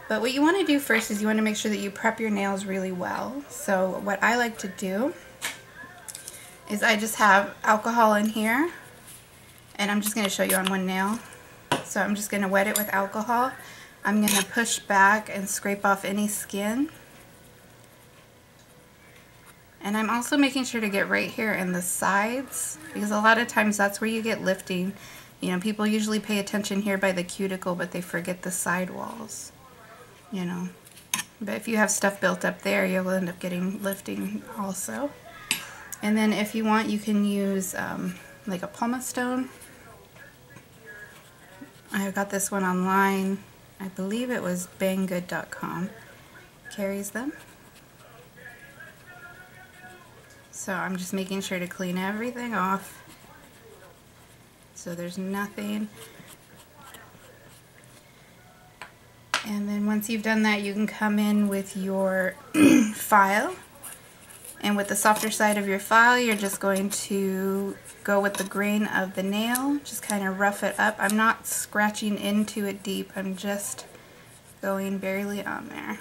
But what you want to do first is you want to make sure that you prep your nails really well. So what I like to do is I just have alcohol in here, and I'm just going to show you on one nail. So I'm just going to wet it with alcohol. I'm going to push back and scrape off any skin. And I'm also making sure to get right here in the sides, because a lot of times that's where you get lifting. You know, people usually pay attention here by the cuticle, but they forget the side walls, you know. But if you have stuff built up there, you'll end up getting lifting also. And then if you want, you can use like a pumice stone. I got this one online. I believe it was banggood.com. Carries them. So I'm just making sure to clean everything off so there's nothing. And then once you've done that, you can come in with your file. And with the softer side of your file, you're just going to go with the grain of the nail. Just kind of rough it up. I'm not scratching into it deep. I'm just going barely on there.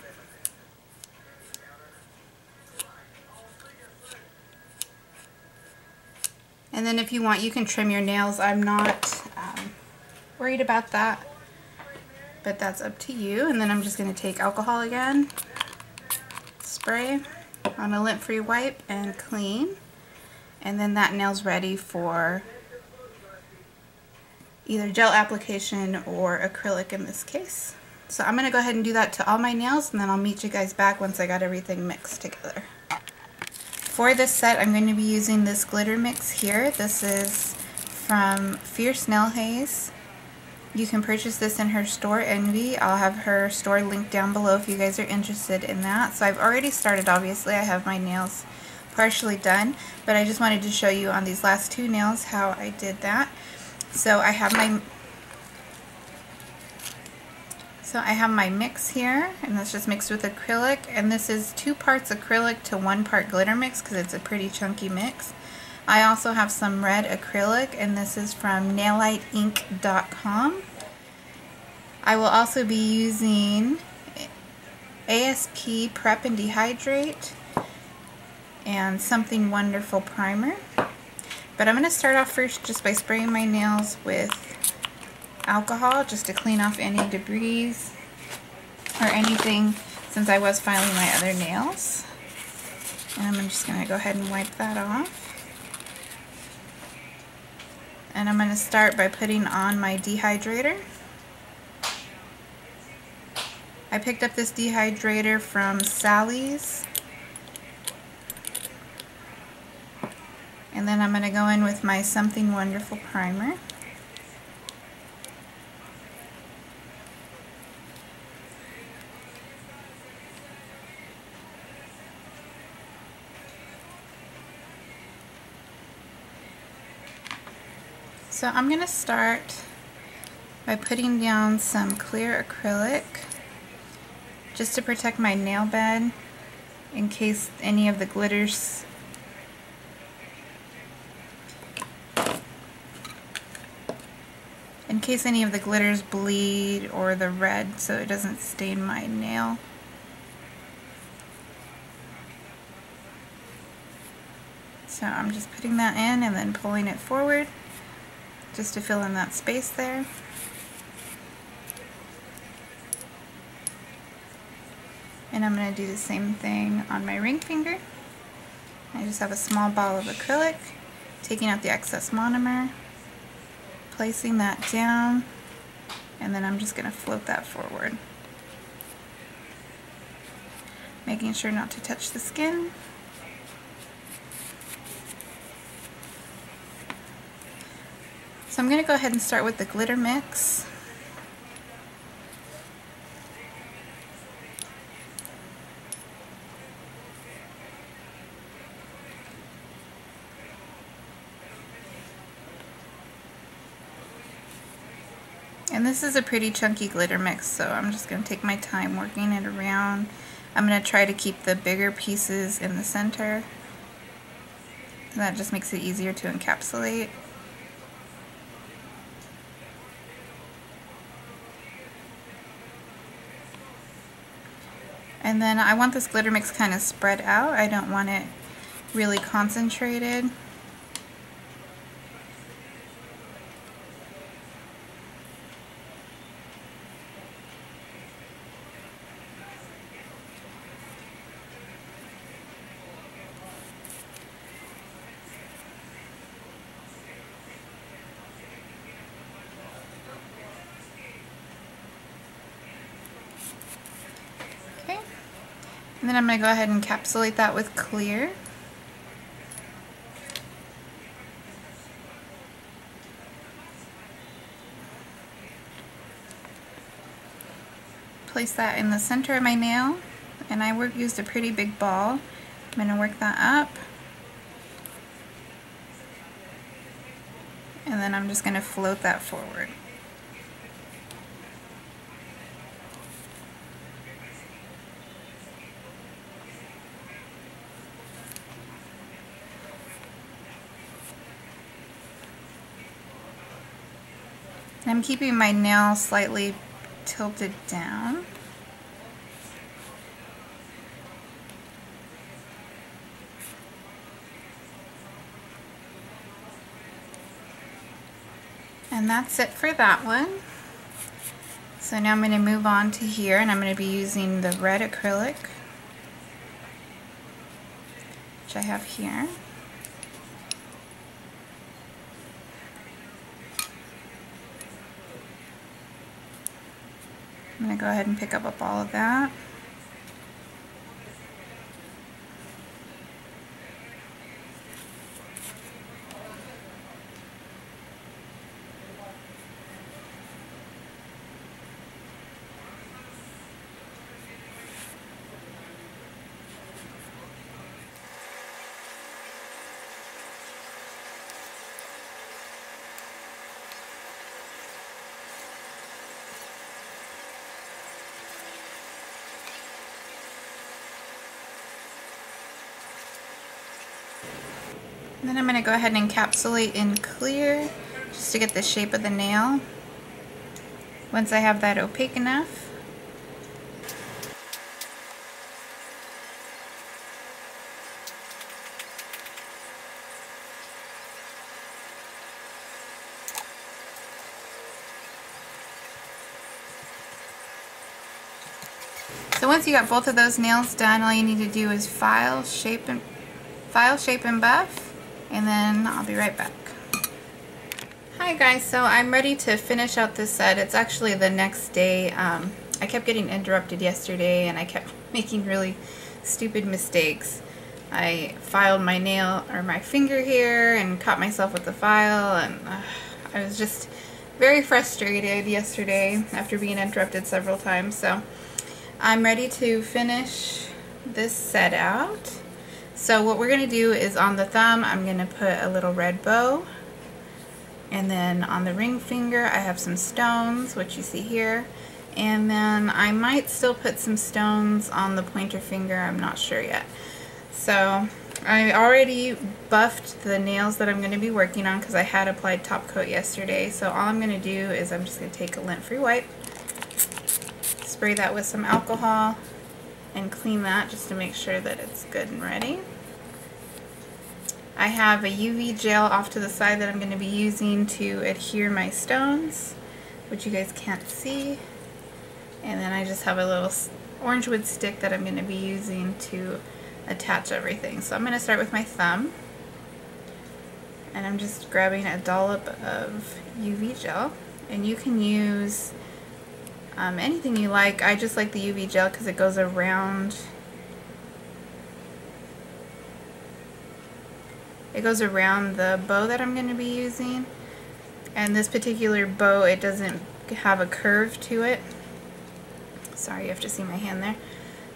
And then if you want, you can trim your nails. I'm not worried about that, but that's up to you. And then I'm just going to take alcohol again, spray on a lint-free wipe, and clean. And then that nail's ready for either gel application or acrylic in this case. So I'm going to go ahead and do that to all my nails, and then I'll meet you guys back once I got everything mixed together. For this set, I'm going to be using this glitter mix here. This is from Fierce Nail Haze. You can purchase this in her store, Envy. I'll have her store linked down below if you guys are interested in that. So I've already started, obviously. I have my nails partially done, but I just wanted to show you on these last two nails how I did that. So I have my mix here, and that's just mixed with acrylic, and this is 2 parts acrylic to 1 part glitter mix because it's a pretty chunky mix. I also have some red acrylic, and this is from naillightinc.com. I will also be using ASP Prep and Dehydrate and Something Wonderful Primer. But I'm going to start off first just by spraying my nails with alcohol just to clean off any debris or anything, since I was filing my other nails. And I'm just going to go ahead and wipe that off. And I'm going to start by putting on my dehydrator. I picked up this dehydrator from Sally's. And then I'm going to go in with my Something Wonderful Primer. So I'm going to start by putting down some clear acrylic just to protect my nail bed in case any of the glitters bleed or the red, so it doesn't stain my nail. So I'm just putting that in and then pulling it forward just to fill in that space there. And I'm going to do the same thing on my ring finger. I just have a small ball of acrylic, taking out the excess monomer, placing that down, and then I'm just going to float that forward, making sure not to touch the skin. So I'm going to go ahead and start with the glitter mix. And this is a pretty chunky glitter mix, so I'm just going to take my time working it around. I'm going to try to keep the bigger pieces in the center. That just makes it easier to encapsulate. And then I want this glitter mix kind of spread out. I don't want it really concentrated. And then I'm going to go ahead and encapsulate that with clear. Place that in the center of my nail, and I used a pretty big ball. I'm going to work that up. And then I'm just going to float that forward. I'm keeping my nail slightly tilted down. And that's it for that one. So now I'm going to move on to here, and I'm going to be using the red acrylic, which I have here. I'm going to go ahead and pick up all of that. And then I'm going to go ahead and encapsulate in clear just to get the shape of the nail. Once I have that opaque enough, so once you got both of those nails done, all you need to do is file, shape, and buff. And then I'll be right back. Hi guys, so I'm ready to finish out this set. It's actually the next day. I kept getting interrupted yesterday and I kept making really stupid mistakes. I filed my nail or my finger here and caught myself with the file, and I was just very frustrated yesterday after being interrupted several times. So I'm ready to finish this set out. So what we're going to do is on the thumb, I'm going to put a little red bow. And then on the ring finger, I have some stones, which you see here. And then I might still put some stones on the pointer finger. I'm not sure yet. So I already buffed the nails that I'm going to be working on because I had applied top coat yesterday. So all I'm going to do is I'm just going to take a lint-free wipe, spray that with some alcohol, and clean that just to make sure that it's good and ready. I have a UV gel off to the side that I'm going to be using to adhere my stones, which you guys can't see. And then I just have a little orange wood stick that I'm going to be using to attach everything. So I'm going to start with my thumb. And I'm just grabbing a dollop of UV gel. And you can use anything you like. I just like the UV gel because it goes around. It goes around the bow that I'm going to be using. And this particular bow, it doesn't have a curve to it. Sorry, you have to see my hand there.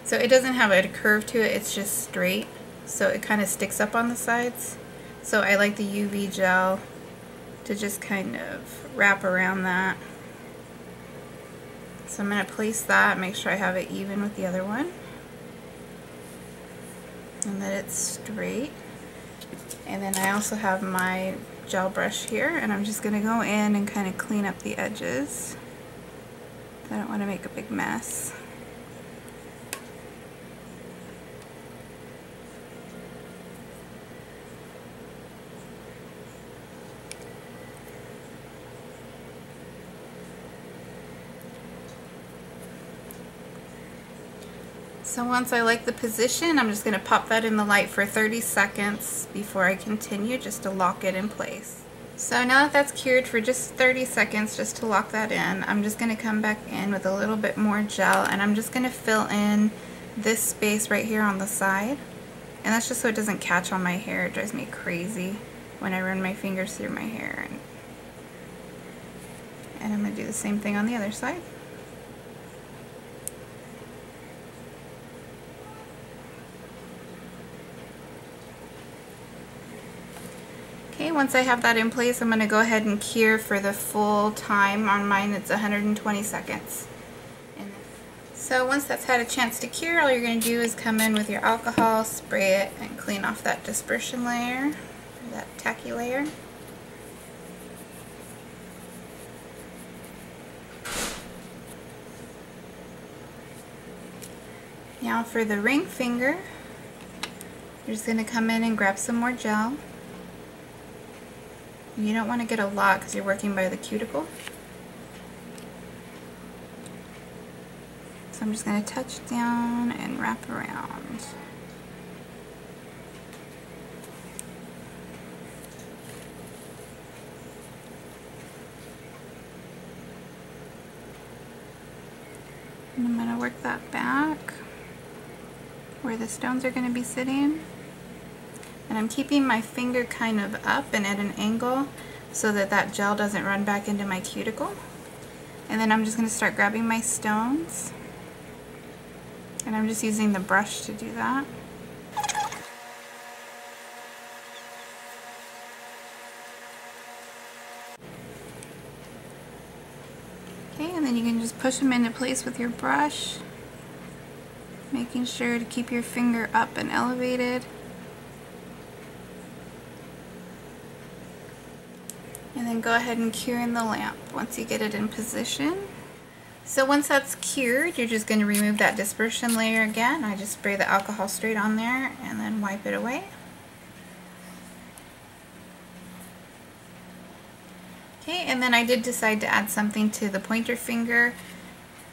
So it doesn't have a curve to it, it's just straight. So it kind of sticks up on the sides. So I like the UV gel to just kind of wrap around that. So I'm going to place that, make sure I have it even with the other one. And that it's straight. And then I also have my gel brush here, and I'm just going to go in and kind of clean up the edges. I don't want to make a big mess. So once I like the position, I'm just going to pop that in the light for 30 seconds before I continue, just to lock it in place. So now that that's cured for just 30 seconds, just to lock that in, I'm just going to come back in with a little bit more gel, and I'm just going to fill in this space right here on the side. And that's just so it doesn't catch on my hair. It drives me crazy when I run my fingers through my hair. And I'm going to do the same thing on the other side. Okay, once I have that in place, I'm going to go ahead and cure for the full time. On mine, it's 120 seconds. So once that's had a chance to cure, all you're going to do is come in with your alcohol, spray it, and clean off that dispersion layer, that tacky layer. Now for the ring finger, you're just going to come in and grab some more gel. You don't want to get a lot because you're working by the cuticle. So I'm just going to touch down and wrap around. And I'm going to work that back where the stones are going to be sitting. And I'm keeping my finger kind of up and at an angle so that that gel doesn't run back into my cuticle. And then I'm just going to start grabbing my stones. And I'm just using the brush to do that. Okay, and then you can just push them into place with your brush, making sure to keep your finger up and elevated. And then go ahead and cure in the lamp once you get it in position. So once that's cured, you're just going to remove that dispersion layer again. I just spray the alcohol straight on there and then wipe it away. Okay, and then I did decide to add something to the pointer finger.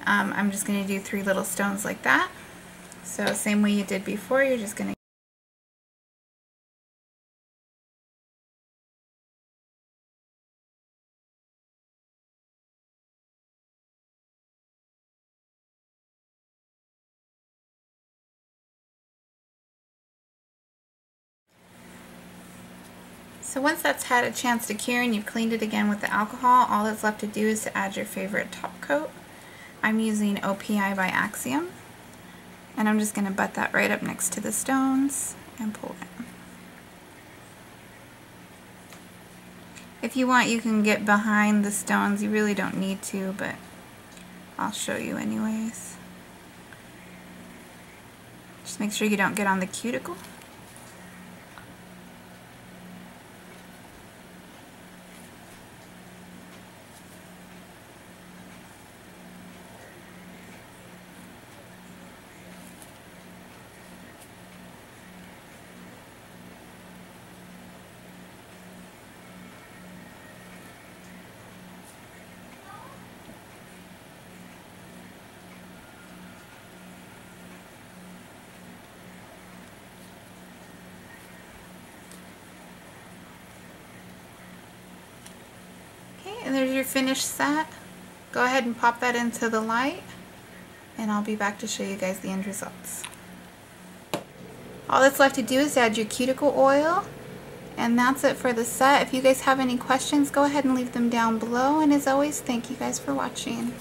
I'm just going to do 3 little stones like that. So same way you did before, you're just going to So once that's had a chance to cure and you've cleaned it again with the alcohol, all that's left to do is to add your favorite top coat. I'm using OPI by Axiom, and I'm just going to butt that right up next to the stones and pull it. If you want, you can get behind the stones. You really don't need to, but I'll show you anyways. Just make sure you don't get on the cuticle. And there's your finished set. Go ahead and pop that into the light, and I'll be back to show you guys the end results. All that's left to do is add your cuticle oil, and that's it for the set. If you guys have any questions, go ahead and leave them down below, and as always, thank you guys for watching.